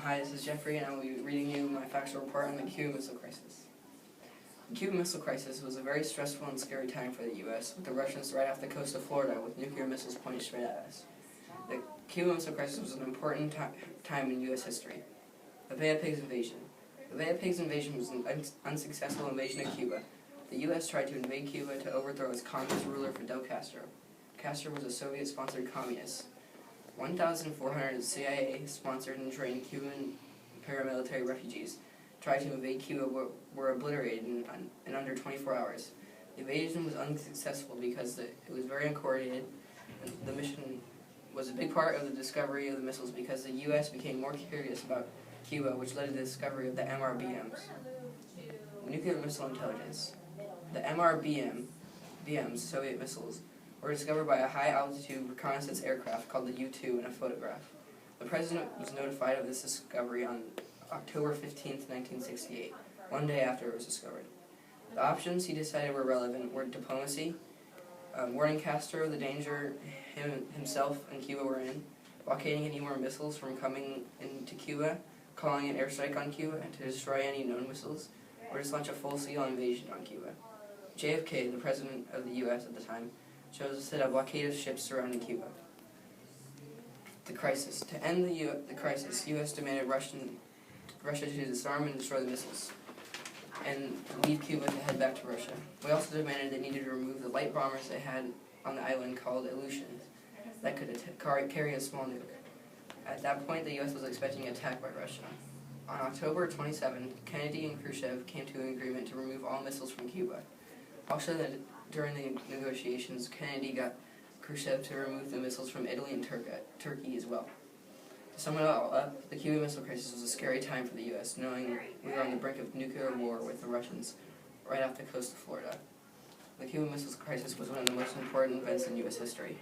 Hi, this is Jeffrey, and I will be reading you my factual report on the Cuban Missile Crisis. The Cuban Missile Crisis was a very stressful and scary time for the U.S., with the Russians right off the coast of Florida with nuclear missiles pointed straight at us. The Cuban Missile Crisis was an important time in U.S. history. The Bay of Pigs invasion. The Bay of Pigs invasion was an unsuccessful invasion of Cuba. The U.S. tried to invade Cuba to overthrow its communist ruler Fidel Castro. Castro was a Soviet-sponsored communist. 1,400 CIA-sponsored and trained Cuban paramilitary refugees tried to invade Cuba were obliterated in under 24 hours. The invasion was unsuccessful because it was very uncoordinated. The mission was a big part of the discovery of the missiles because the U.S. became more curious about Cuba, which led to the discovery of the MRBMs. Nuclear missile intelligence. The MRBMs, Soviet missiles, were discovered by a high-altitude reconnaissance aircraft called the U-2 in a photograph. The President was notified of this discovery on October 15, 1968, one day after it was discovered. The options he decided were relevant were diplomacy, warning Castro of the danger himself and Cuba were in, blockading any more missiles from coming into Cuba, calling an airstrike on Cuba to destroy any known missiles, or just launch a full-scale invasion on Cuba. JFK, the President of the U.S. at the time, chose to set a blockade of ships surrounding Cuba. The crisis. To end the crisis, U.S. demanded Russia to disarm and destroy the missiles, and leave Cuba to head back to Russia. We also demanded they needed to remove the light bombers they had on the island called Aleutians that could carry a small nuke. At that point, the U.S. was expecting an attack by Russia. On October 27, Kennedy and Khrushchev came to an agreement to remove all missiles from Cuba. Also, during the negotiations, Kennedy got Khrushchev to remove the missiles from Italy and Turkey as well. To sum it all up, the Cuban Missile Crisis was a scary time for the U.S., knowing we were on the brink of nuclear war with the Russians right off the coast of Florida. The Cuban Missile Crisis was one of the most important events in U.S. history.